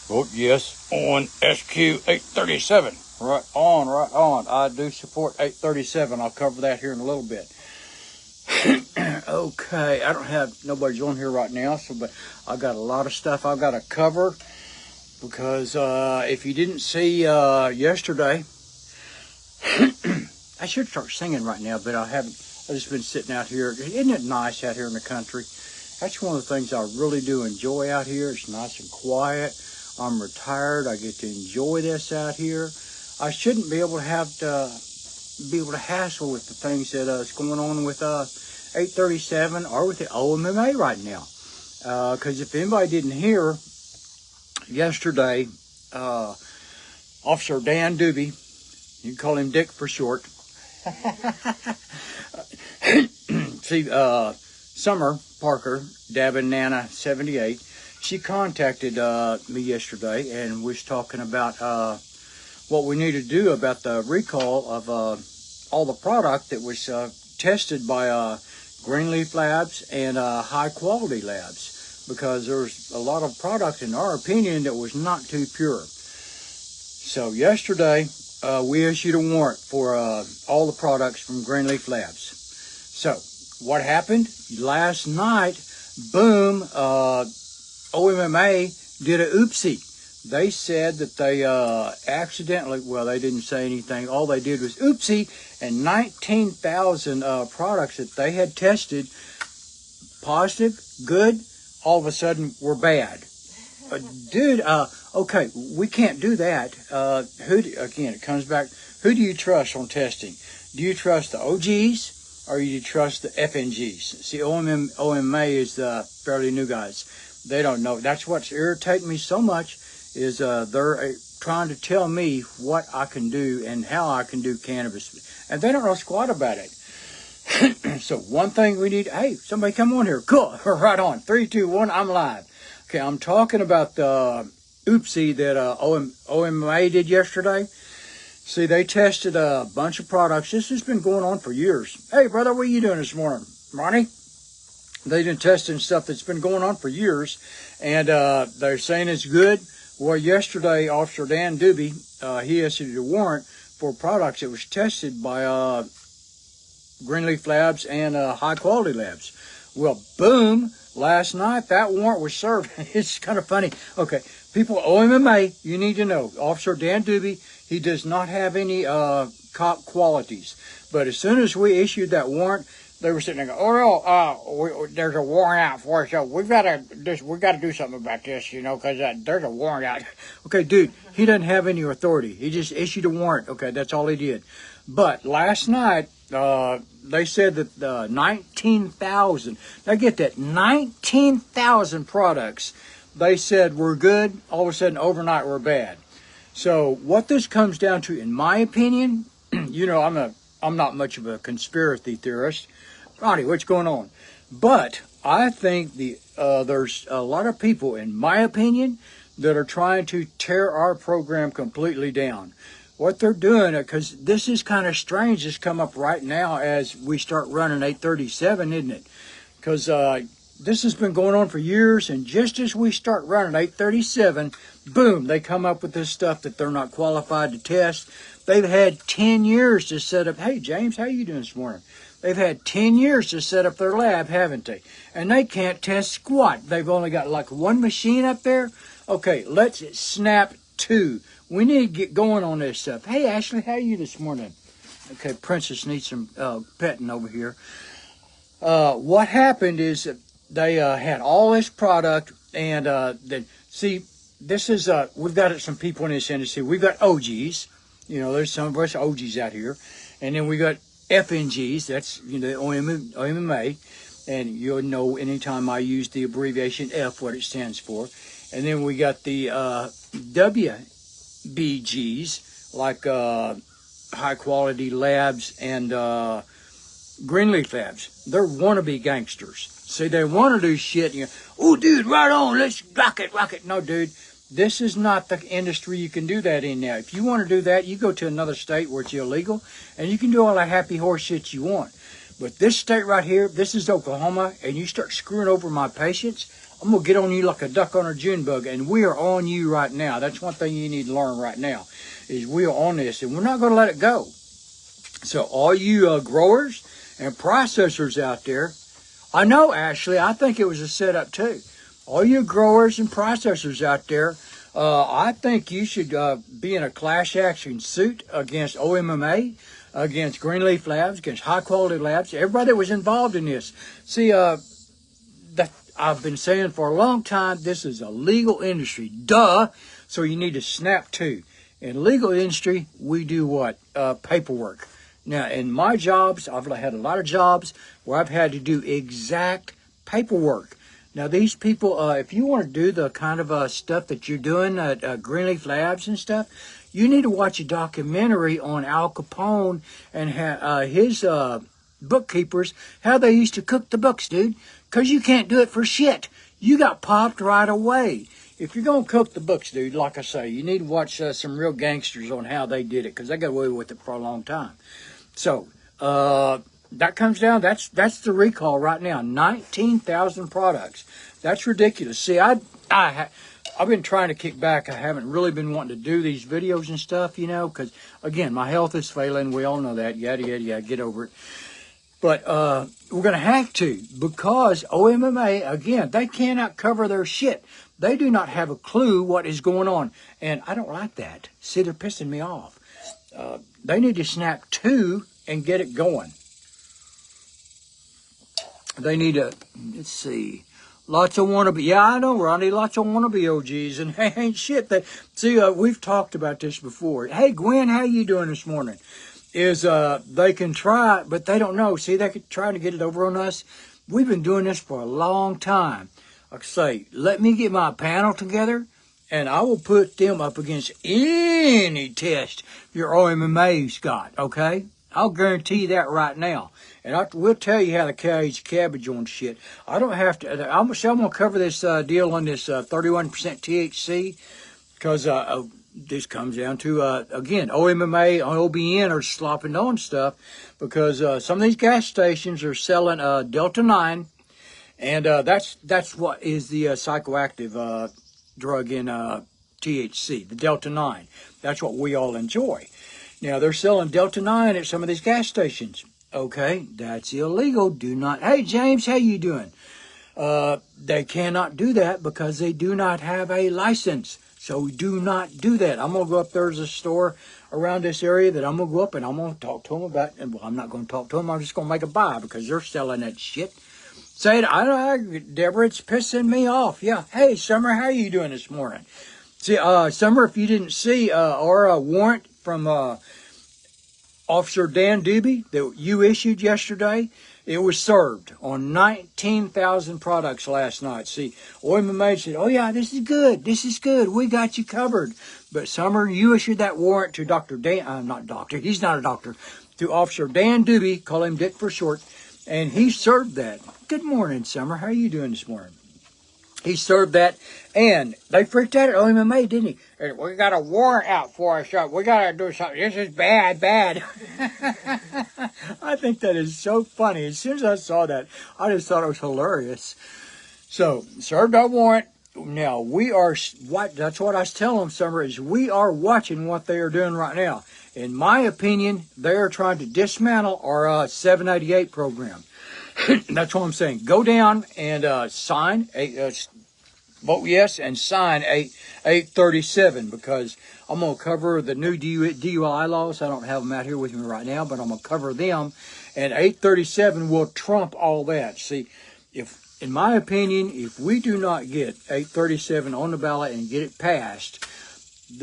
Vote yes on SQ 837. Right on, right on. I do support 837. I'll cover that here in a little bit. Okay, I don't have, nobody's on here right now, but I got a lot of stuff I've got to cover because if you didn't see yesterday, I should start singing right now, but I haven't. I've just been sitting out here. Isn't it nice out here in the country? That's one of the things I really do enjoy out here. It's nice and quiet. I'm retired. I get to enjoy this out here. I shouldn't be able to hassle with the things that is going on with 837 or with the OMMA right now. Because if anybody didn't hear, yesterday, Officer Dan Doobie, you can call him Dick for short. See, Summer Parker, Davin Nana 78, she contacted me yesterday and was talking about what we need to do about the recall of all the product that was tested by Greenleaf Labs and High Quality Labs, because there's a lot of product, in our opinion, that was not too pure. So yesterday, we issued a warrant for all the products from Greenleaf Labs. So what happened? Last night, boom, OMMA did a oopsie. They said that they accidentally, well, they didn't say anything. All they did was oopsie, and 19,000 products that they had tested, positive, good, all of a sudden were bad. Dude, okay, we can't do that. Again, it comes back, who do you trust on testing? Do you trust the OGs or do you trust the FNGs? See, OMMA is the fairly new guys. They don't know. That's what's irritating me so much, is they're trying to tell me what I can do and how I can do cannabis. And they don't know squat about it. So one thing we need, hey, somebody come on here. Cool, right on. 3, 2, 1, I'm live. Okay, I'm talking about the oopsie that OMMA did yesterday. See, they tested a bunch of products. This has been going on for years. Hey, brother, what are you doing this morning? Ronnie? They've been testing stuff that's been going on for years, and they're saying it's good. Well, yesterday, Officer Dan Doobie, he issued a warrant for products that was tested by Greenleaf Labs and High Quality Labs. Well, boom, last night that warrant was served. It's kind of funny. Okay, people, OMMA, you need to know, Officer Dan Doobie, he does not have any cop qualities. But as soon as we issued that warrant, they were sitting there going, oh no, there's a warrant out for us, so we got to do something about this, you know, because there's a warrant out. Okay, dude, he doesn't have any authority. He just issued a warrant. Okay, that's all he did. But last night, they said that 19,000, now get that, 19,000 products, they said were good, all of a sudden overnight were bad. So what this comes down to, in my opinion, you know, I'm not much of a conspiracy theorist. Ronnie, what's going on? But I think there's a lot of people, in my opinion, that are trying to tear our program completely down. What they're doing, because this is kind of strange, this come up right now as we start running 837, isn't it? Because this has been going on for years, and just as we start running 837, boom, they come up with this stuff that they're not qualified to test. They've had 10 years to set up. Hey, James, how you doing this morning? They've had 10 years to set up their lab, haven't they? And they can't test squat. They've only got like one machine up there. Okay, let's snap 2. We need to get going on this stuff. Hey, Ashley, how are you this morning? Okay, Princess needs some petting over here. What happened is that they had all this product, and see, this is, we've got some people in this industry. We've got OGs. You know, there's some of us OGs out here. And then we got FNGs, that's, you know, OMMA. And you'll know anytime I use the abbreviation F, what it stands for. And then we got the WBGs, like High Quality Labs and Greenleaf Labs. They're wannabe gangsters. See, they want to do shit. And oh, dude, right on, let's rock it. No, dude. This is not the industry you can do that in now. If you want to do that, you go to another state where it's illegal, and you can do all that happy horse shit you want. But this state right here, this is Oklahoma, and you start screwing over my patients, I'm going to get on you like a duck on a June bug, and we are on you right now. That's one thing you need to learn right now, is we are on this, and we're not going to let it go. So all you growers and processors out there, I know, Ashley, I think it was a setup too. All you growers and processors out there, I think you should be in a class action suit against OMMA, against Greenleaf Labs, against High Quality Labs, everybody that was involved in this. See, I've been saying for a long time, this is a legal industry. Duh! So you need to snap to. In legal industry, we do what? Paperwork. Now, in my jobs, I've had a lot of jobs where I've had to do exact paperwork. Now, these people, if you want to do the kind of stuff that you're doing at Greenleaf Labs and stuff, you need to watch a documentary on Al Capone and his bookkeepers, how they used to cook the books, dude. Because you can't do it for shit. You got popped right away. If you're going to cook the books, dude, like I say, you need to watch some real gangsters on how they did it, because they got away with it for a long time. So, that comes down, that's the recall right now. 19,000 products. That's ridiculous. See, I've been trying to kick back. I haven't really been wanting to do these videos and stuff, you know, because, again, my health is failing. We all know that. Yada, yada, yada. Get over it. But we're going to have to, because OMMA, again, they cannot cover their shit. They do not have a clue what is going on. And I don't like that. See, they're pissing me off. They need to snap to and get it going. They need to, let's see, lots of wannabe. Yeah, I know, Ronnie, lots of wannabe OGs, and they ain't shit. See, we've talked about this before. Hey, Gwen, how you doing this morning? They can try, but they don't know. See, they're trying to get it over on us. We've been doing this for a long time. Like I say, let me get my panel together, and I will put them up against any test your OMMA's got, okay? I'll guarantee you that right now. And we'll tell you how to cage cabbage on shit. I don't have to. I'm going to cover this deal on this 31% THC, because this comes down to, again, OMMA, OBN are slopping on stuff, because some of these gas stations are selling Delta 9, and that's what is the psychoactive drug in THC, the Delta 9. That's what we all enjoy. Now, they're selling Delta 9 at some of these gas stations. Okay, that's illegal. Do not. Hey, James, how you doing? They cannot do that because they do not have a license. So do not do that. I'm going to go up. There's a store around this area that I'm going to go up and I'm going to talk to them about. And well, I'm not going to talk to them. I'm just going to make a buy because they're selling that shit. Say it. I Deborah, it's pissing me off. Yeah. Hey, Summer, how you doing this morning? See, Summer, if you didn't see our warrant from Officer Dan Doobie that you issued yesterday, it was served on 19,000 products last night. See, OMMA said, oh yeah, this is good. This is good. We got you covered. But Summer, you issued that warrant to Dr. Dan, not doctor, he's not a doctor, to Officer Dan Doobie, call him Dick for short, and he served that. Good morning, Summer. How are you doing this morning? He served that, and they freaked out at OMMA, didn't he? And we got a warrant out for us. We got to do something. This is bad, bad. I think that is so funny. As soon as I saw that, I just thought it was hilarious. So, served our warrant. Now, that's what I was telling them, Summer, is we are watching what they are doing right now. In my opinion, they are trying to dismantle our 788 program. That's what I'm saying. Go down and sign vote yes and sign 837, because I'm going to cover the new DUI laws. I don't have them out here with me right now, but I'm going to cover them. And 837 will trump all that. See, in my opinion, if we do not get 837 on the ballot and get it passed,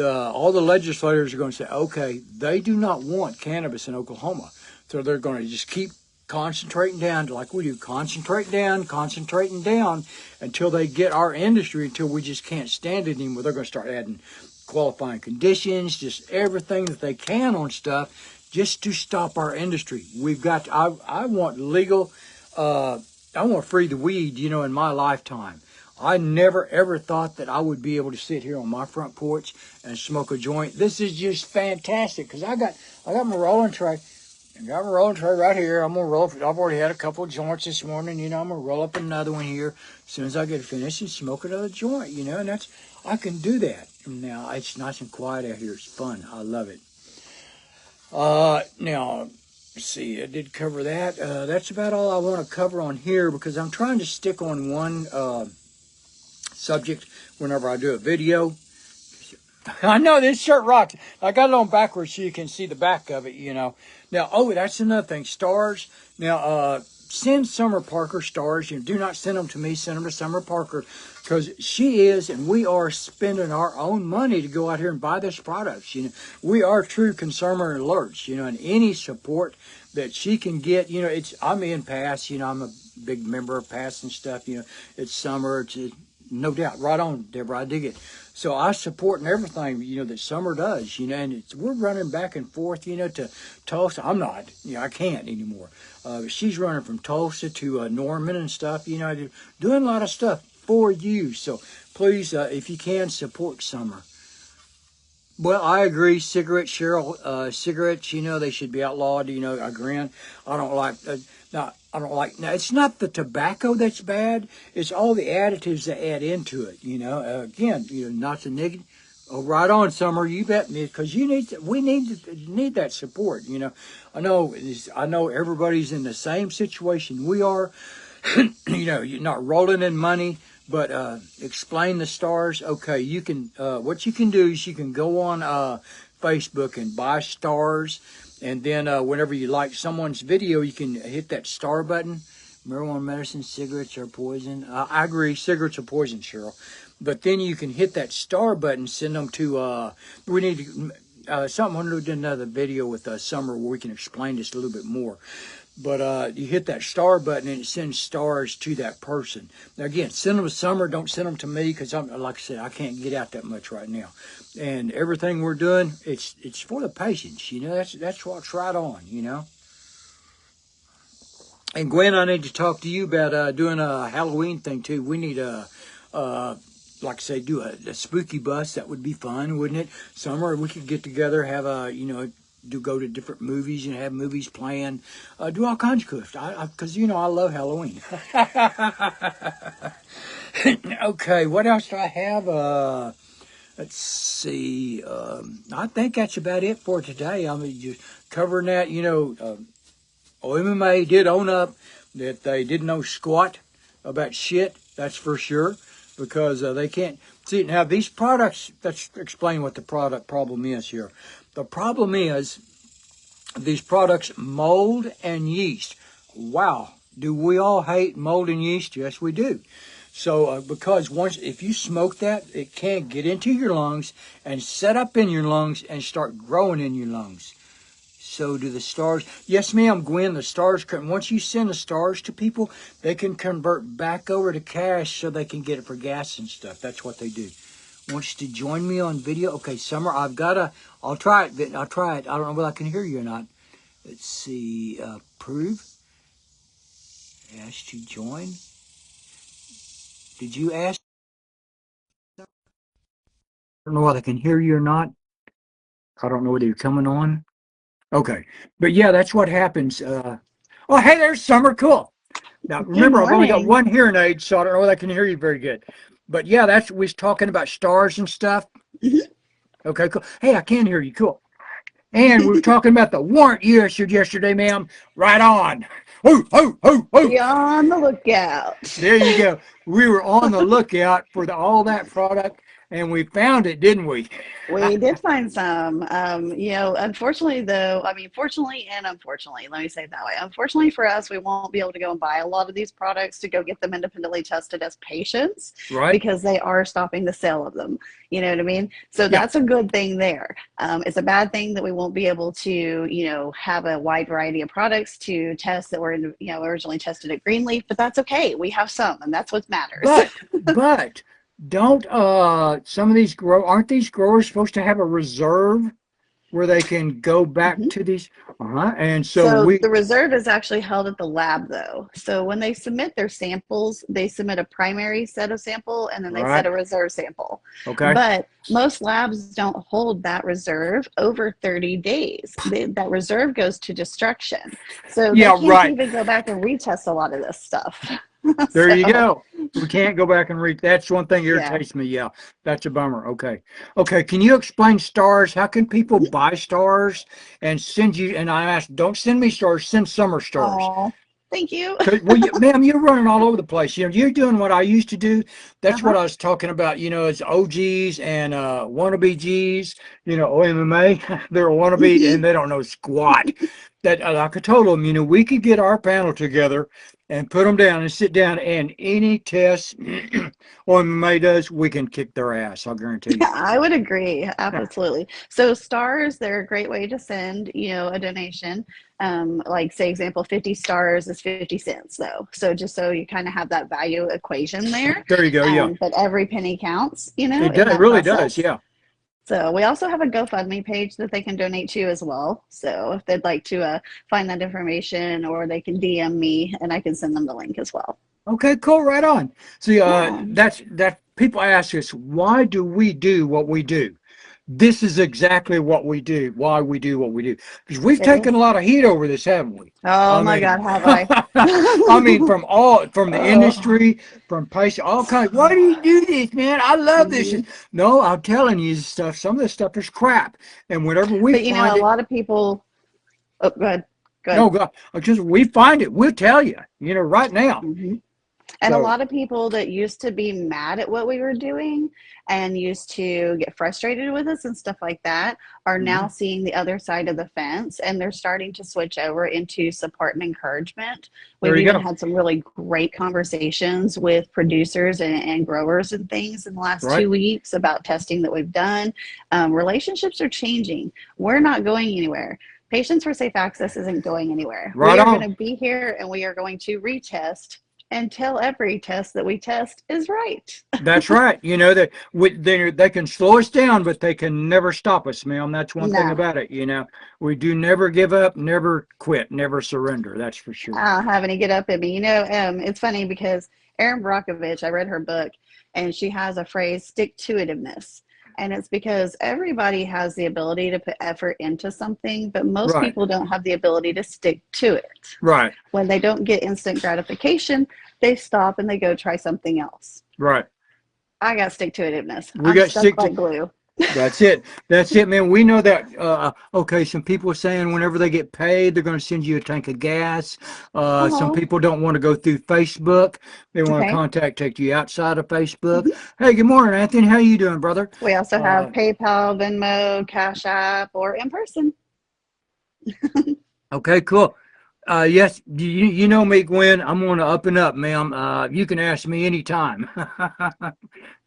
all the legislators are going to say, okay, they do not want cannabis in Oklahoma. So they're going to just keep concentrating down like we do, concentrating down until they get our industry, until we just can't stand it anymore. They're going to start adding qualifying conditions, just everything that they can on stuff, just to stop our industry. We've got to, I want legal, I want to free the weed, in my lifetime. I never ever thought that I would be able to sit here on my front porch and smoke a joint. This is just fantastic, because I got my rolling tray. I got a rolling tray right here. I'm gonna roll up. I've already had a couple of joints this morning. I'm gonna roll up another one here as soon as I get finished and smoke another joint. And that's I can do that. Now it's nice and quiet out here. It's fun. I love it. Now, let's see. I did cover that. That's about all I want to cover on here because I'm trying to stick on one subject whenever I do a video. I know this shirt rocks. I got it on backwards so you can see the back of it. Now, that's another thing. Stars. Now, send Summer Parker stars. Do not send them to me. Send them to Summer Parker because she is and we are spending our own money to go out here and buy this products. We are true consumer alerts. And any support that she can get. I'm in PASS. I'm a big member of PASS and stuff. It's summer. It's no doubt. Right on, Deborah. I dig it. So I support and everything, that Summer does, and we're running back and forth, to Tulsa. I'm not, I can't anymore. She's running from Tulsa to Norman and stuff, doing a lot of stuff for you. So please, if you can, support Summer. Well, I agree. Cigarettes, Cheryl. Cigarettes, they should be outlawed. I agree. I don't like. Now, it's not the tobacco that's bad. It's all the additives that add into it. Again, not the negative. Oh, right on, Summer. You bet me, because we need that support. I know everybody's in the same situation we are. You're not rolling in money. But explain the stars. Okay, you can. What you can do is you can go on Facebook and buy stars, and then whenever you like someone's video, you can hit that star button. Marijuana, medicine, cigarettes are poison. I agree, cigarettes are poison, Cheryl. But then you can hit that star button. Send them to. We need to. Something. I'm going to do another video with Summer where we can explain this a little bit more. But you hit that star button and it sends stars to that person. Now again, send them to Summer. Don't send them to me because like I said, I can't get out that much right now. And everything we're doing, it's for the patients. That's what's right on. And Gwen, I need to talk to you about doing a Halloween thing too. We need like I say, do a spooky bus. That would be fun, wouldn't it? Summer, we could get together, have go to different movies and have movies playing, do all kinds of stuff. Because I love Halloween. Okay, what else do I have? Let's see. I think that's about it for today. I mean, just covering that. OMMA did own up that they didn't know squat about shit. That's for sure. Because they can't see now these products. Let's explain what the product problem is here. The problem is these products mold and yeast. Wow, do we all hate mold and yeast? Yes, we do. So because if you smoke that, it can get into your lungs and set up in your lungs and start growing in your lungs. So do the stars. Yes, ma'am, Gwen, the stars, once you send the stars to people, they can convert back over to cash so they can get it for gas and stuff. That's what they do. Wants to join me on video? Okay, Summer, I'll try it. I'll try it. I don't know whether I can hear you or not. Let's see, prove. Ask to join. Did you ask? I don't know whether I can hear you or not. I don't know whether you're coming on. Okay, but yeah, that's what happens. Oh, hey, there's Summer. Cool. Now, remember, I've only got one hearing aid, so I don't know whether I can hear you very good. But yeah, we was talking about stars and stuff. Okay, cool. Hey, I can hear you. Cool. And we were talking about the warrant you issued yesterday, ma'am. Right on. Ho, ho, ho, ho. Be on the lookout. There you go. We were on the lookout for all that product, and we found it, didn't we? We did find some. Unfortunately, though, fortunately and unfortunately, let me say it that way. Unfortunately for us, we won't be able to go and buy a lot of these products to go get them independently tested as patients, right? Because they are stopping the sale of them. You know what I mean? So that's a good thing there. It's a bad thing that we won't be able to, have a wide variety of products to test that were, originally tested at Greenleaf, but that's okay. We have some, and that's what matters. But don't some of these aren't these growers supposed to have a reserve where they can go back Mhm. to these? And so So we, the reserve is actually held at the lab though. So when they submit their samples, they submit a primary set of sample and then they set right? a reserve sample. Okay. But most labs don't hold that reserve over 30 days. That reserve goes to destruction. So they Yeah, can't right. even go back and retest a lot of this stuff. There you So, go. We can't go back and read. That's one thing yeah. irritates me. Yeah, that's a bummer. Okay. Okay. Can you explain stars? How can people buy stars and send you? And I asked, don't send me stars, send summer stars. Oh, thank you. Well, ma'am, you're running all over the place. You're doing what I used to do. That's what Uh-huh. I was talking about. It's OGs and wannabe Gs. OMMA. They're a wannabe Hmm. and they don't know squat. That like I told them, we could get our panel together and put them down and sit down, and any test OMMA does, we can kick their ass. I'll guarantee you. I would agree, absolutely. So stars, they're a great way to send, a donation. Like say example, 50 stars is 50 cents though. So just so you kind of have that value equation there. There you go. Yeah, But every penny counts, it in does. It that really does. process. Yeah. So we also have a GoFundMe page that they can donate to as well. So if they'd like to find that information, or they can DM me and I can send them the link as well. Okay, cool, right on. See, Yeah. that people ask us, why do we do what we do? This is exactly what we do, why we do what we do. Because we've It taken a is. lot of heat over this, haven't we? Oh I my mean, God, have I? I mean, from the Oh. industry, from patient, all kinds. Why do you do this, man? I love this. Mhm. No, I'm telling you, stuff. Some of this stuff is crap, and whenever we But find a it, lot of people. Oh, go ahead. Go no, ahead. God, just we find it, we'll tell you, right now. Hmm. And a So, lot of people that used to be mad at what we were doing and used to get frustrated with us and stuff like that are now mhm. seeing the other side of the fence, and they're starting to switch over into support and encouragement. There We've you even go. had some really great conversations with producers and growers and things in the last Right, 2 weeks about testing that we've done. Relationships are changing. We're not going anywhere. Patients for Safe Access isn't going anywhere. right We are on. going to be here and we are going to retest until every test that we test is right. That's right. That they can slow us down, but they can never stop us, ma'am. That's one thing No, about it. We do never give up, never quit, never surrender. That's for sure. I don't have any get up in me. It's funny because Erin Brockovich, I read her book, and she has a phrase, stick to itiveness. And it's because everybody has the ability to put effort into something, but most Right, people don't have the ability to stick to it. right, When they don't get instant gratification, they stop and they go try something else. right. I got stick to itiveness. We I'm got stuck sick to. like glue. That's it. That's it, man. We know that. Okay, some people are saying whenever they get paid, they're going to send you a tank of gas. Some Oh, people don't want to go through Facebook. They want to okay. take you outside of Facebook. Mhm. Hey, good morning, Anthony. How you doing, brother? We also have Uh, PayPal, Venmo, Cash App, or in person. okay, cool. Yes, you know me, Gwen. I'm going to up and up, ma'am. You can ask me anytime.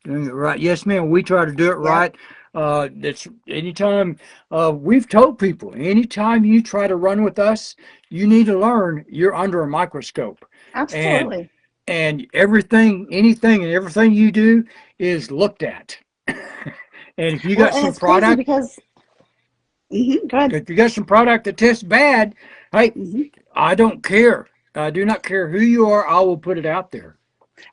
Doing it right. Yes, ma'am. We try to do it Yep, right. It's anytime we've told people, anytime you try to run with us, you need to learn you're under a microscope. And absolutely. anything and everything you do is looked at. And if you Well, got and some it's crazy product, because, go ahead. if you got some product that tests bad, hey, Hmm. I don't care. I do not care who you are. I will put it out there.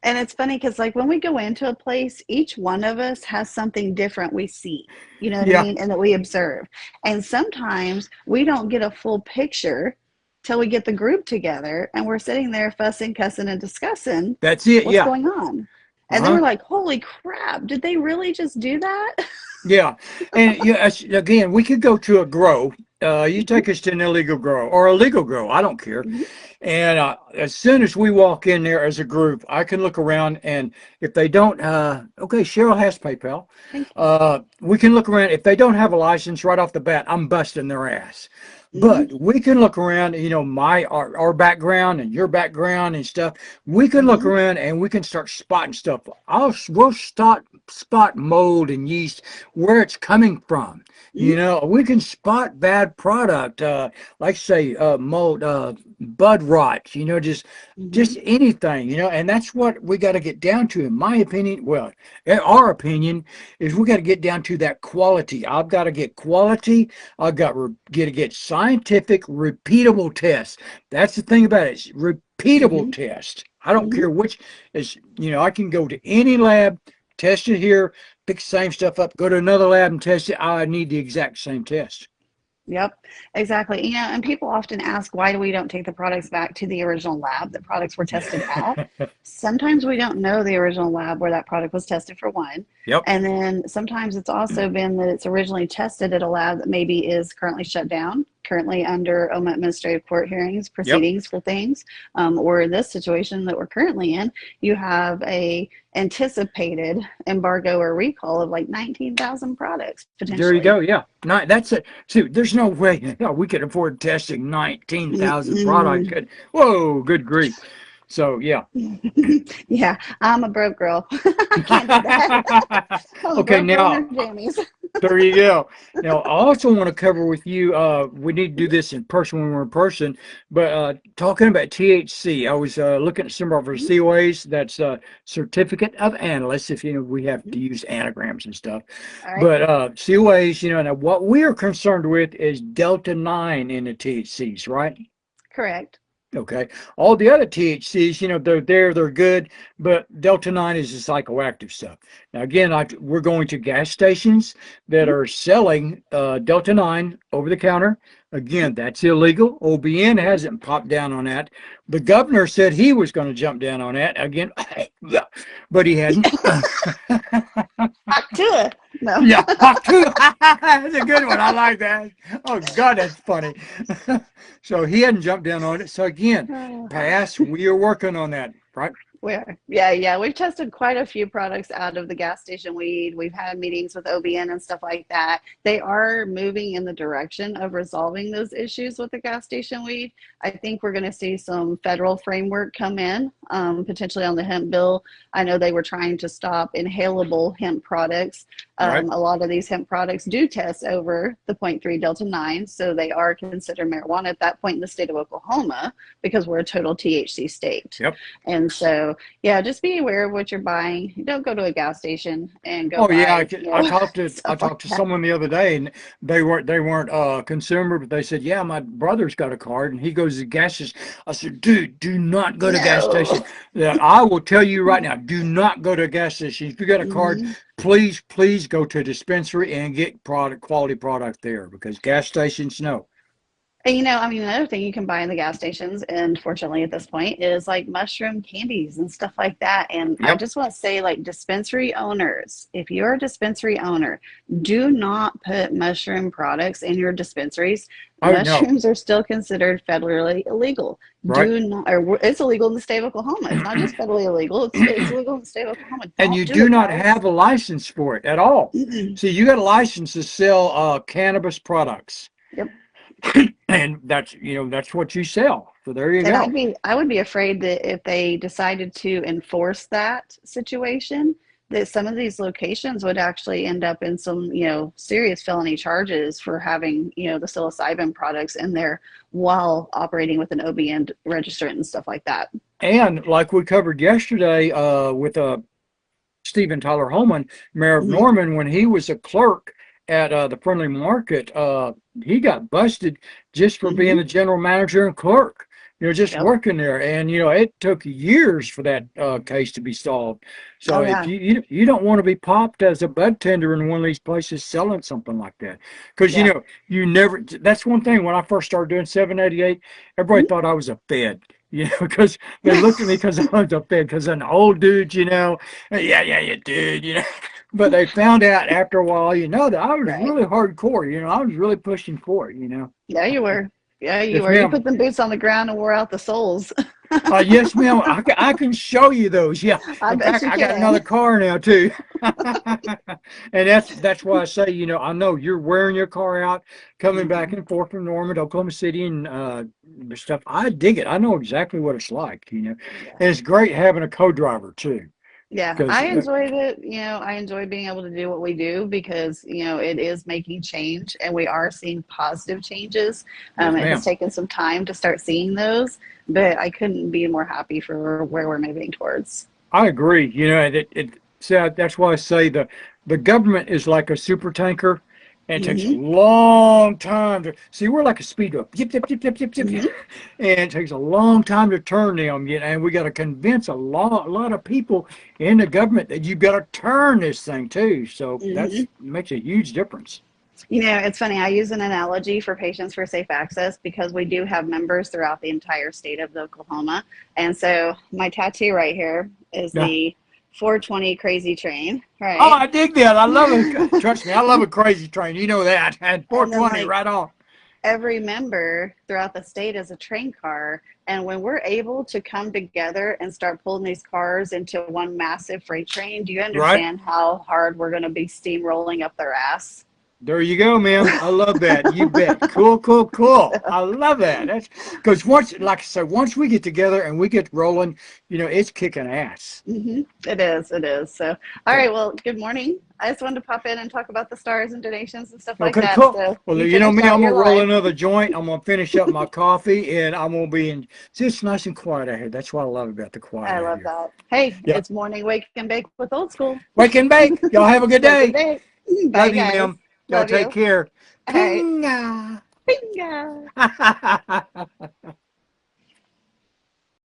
And it's funny because, like, when we go into a place, each one of us has something different we see, you know what I Yeah, mean? And that we observe. And sometimes we don't get a full picture till we get the group together and we're sitting there fussing, cussing, and discussing that's it. what's Yeah. going on. And then Uh-huh. we're like, holy crap, did they really just do that? Yeah. And yeah, again, we could go to a grow. You take us to an illegal grow or a legal grow. I don't care. Mhm. And as soon as we walk in there as a group, I can look around, and if they don't, okay, Cheryl has PayPal. Thank you. We can look around. If they don't have a license right off the bat, I'm busting their ass. Mm-hmm. But we can look around, you know, our background and your background and stuff. We can look Mm-hmm. around and we can start spotting stuff. We'll start spot mold and yeast where it's coming from. You know, we can spot bad product, like say mold, bud rot. You know, Mm-hmm. just anything. You know, and that's what we got to get down to, in my opinion. Well, in our opinion, is we got to get down to that quality. I've got to get quality. I've got to get scientific, repeatable tests. That's the thing about it. It's repeatable Mm-hmm. tests. I don't Mm-hmm. care which is, you know, I can go to any lab, test it here, pick the same stuff up, go to another lab and test it. I need the exact same test. Yep, exactly. You know, and people often ask why do we don't take the products back to the original lab that products were tested at? Sometimes we don't know the original lab where that product was tested for one. Yep. And then sometimes it's also been that it's originally tested at a lab that maybe is currently shut down, currently under OMMA administrative court hearings, Yep. proceedings for things. Or in this situation that we're currently in, you have a anticipated embargo or recall of like 19,000 products There you potentially. go. Yeah. Not, that's it. See, there's no way we could afford testing 19,000 products. Mm-mm. Good. Whoa, good grief. So, yeah. Yeah, I'm a broke girl. I can't do that. I'm a Okay, broke girl in her now jammies. there you go. Now, I also want to cover with you. We need to do this in person when we're in person. But talking about THC, I was looking at some of our COAs. That's Certificate of Analyst. If you know, we have to use anagrams and stuff. All right, But COAs, you know, now what we are concerned with is Delta 9 in the THCs, right? correct. Okay. All the other THCs, you know, they're there, they're good, but Delta 9 is the psychoactive stuff. Now, again, we're going to gas stations that Mhm, are selling Delta 9 over the counter. mhm. Again, that's illegal. OBN hasn't popped down on that. The governor said he was going to jump down on that. Again, but he hadn't. Back to it. No. Yeah, hawk too. That's a good one. I like that. Oh God, that's funny. So he hadn't jumped down on it. So again, pass. We are working on that, right? Where? Yeah, yeah. We've tested quite a few products out of the gas station weed. We've had meetings with OBN and stuff like that. They are moving in the direction of resolving those issues with the gas station weed. I think we're going to see some federal framework come in, potentially on the hemp bill. I know they were trying to stop inhalable hemp products. Right. A lot of these hemp products do test over the zero point 0.3 Delta 9, so they are considered marijuana at that point in the state of Oklahoma because we're a total THC state. Yep. And so, yeah, just be aware of what you're buying. Don't go to a gas station and go Oh yeah, buy, I stuff like talked to that. someone the other day, and they weren't a consumer, but they said, yeah, my brother's got a card, and he goes to gas station. I said, dude, do not go to gas No. station. Yeah, I will tell you right now, do not go to a gas station. If you got a card, Mhm. please go to a dispensary and get quality product there, because gas stations, no. And I mean, another thing you can buy in the gas stations, and fortunately at this point, is like mushroom candies and stuff like that. And I Yep. just want to say, like, dispensary owners, if you're a dispensary owner, do not put mushroom products in your dispensaries. Oh no. Mushrooms are still considered federally illegal. Right. Do not, or it's illegal in the state of Oklahoma. It's not just federally illegal, it's illegal in the state of Oklahoma. And Don't you do do it, not guys. have a license for it at all. Mm-mm. See, you got a license to sell cannabis products. Yep. And that's what you sell. So there you And go. I would be afraid that if they decided to enforce that situation, that some of these locations would actually end up in some, serious felony charges for having, the psilocybin products in there while operating with an OBN registrant and stuff like that. And like we covered yesterday with Stephen Tyler Holman, mayor of Hmm. Norman, when he was a clerk at the Friendly Market, he got busted just for being Hmm. the general manager and clerk. Just Yep. working there, and it took years for that case to be solved. So Oh if yeah. you don't want to be popped as a bud tender in one of these places selling something like that, because Yeah. you never. That's one thing. When I first started doing 788, everybody Mhm. thought I was a fed. Because they looked at me because I was a fed, because I'm an old dude. Yeah, you did. But they found out after a while, that I was Right. really hardcore. I was really pushing for it. Yeah, you were. Yeah, you Yes, were. You ma'am. put them boots on the ground and wore out the soles. Yes, ma'am. I can show you those. Yeah. I In bet fact, you I got another can. car now too. And that's why I say, I know you're wearing your car out, coming back Mhm. and forth from Norman to Oklahoma City and stuff. I dig it. I know exactly what it's like. And Yeah. it's great having a co-driver too, Yeah, because I enjoyed it. I enjoy being able to do what we do because, it is making change and we are seeing positive changes. yes, It has ma'am. taken some time to start seeing those, but I couldn't be more happy for where we're moving towards. I agree. So that's why I say the government is like a super tanker, and it takes a Hmm. long time to see. We're like a speedboat, yip, yip, yip, yip, yip, yip, Hmm. and it takes a long time to turn them. And we got to convince a lot of people in the government that you've got to turn this thing too. So Hmm. that's makes a huge difference. It's funny. I use an analogy for Patients for Safe Access because we do have members throughout the entire state of Oklahoma. And so my tattoo right here is Yeah. the 420 Crazy Train, Oh, right? I dig that. I love it. Trust me, I love a crazy train. You know that. And And then 420 right on. every member throughout the state is a train car. And when we're able to come together and start pulling these cars into one massive freight train, do you Right? understand how hard we're going to be steamrolling up their ass? There you go, ma'am. I love that. You bet. Cool, cool, cool. I love that. That's because like I said, once we get together and we get rolling, it's kicking ass. It is. It is. So, all So, right. Well, good morning. I just wanted to pop in and talk about the stars and donations and stuff like okay, that. cool. So, Well, you you know finish me, out I'm your gonna roll life. another joint. I'm gonna finish up my coffee, and I'm gonna be in just nice and quiet out here. That's what I love about the quiet I out love here. that. Hey, Yeah. it's morning wake and bake with old school. Wake and bake. Y'all have a good Wake and day. bake. Bye, Love you, guys. ma'am. Y'all Love take you. care. All right. Pinga. Bingo.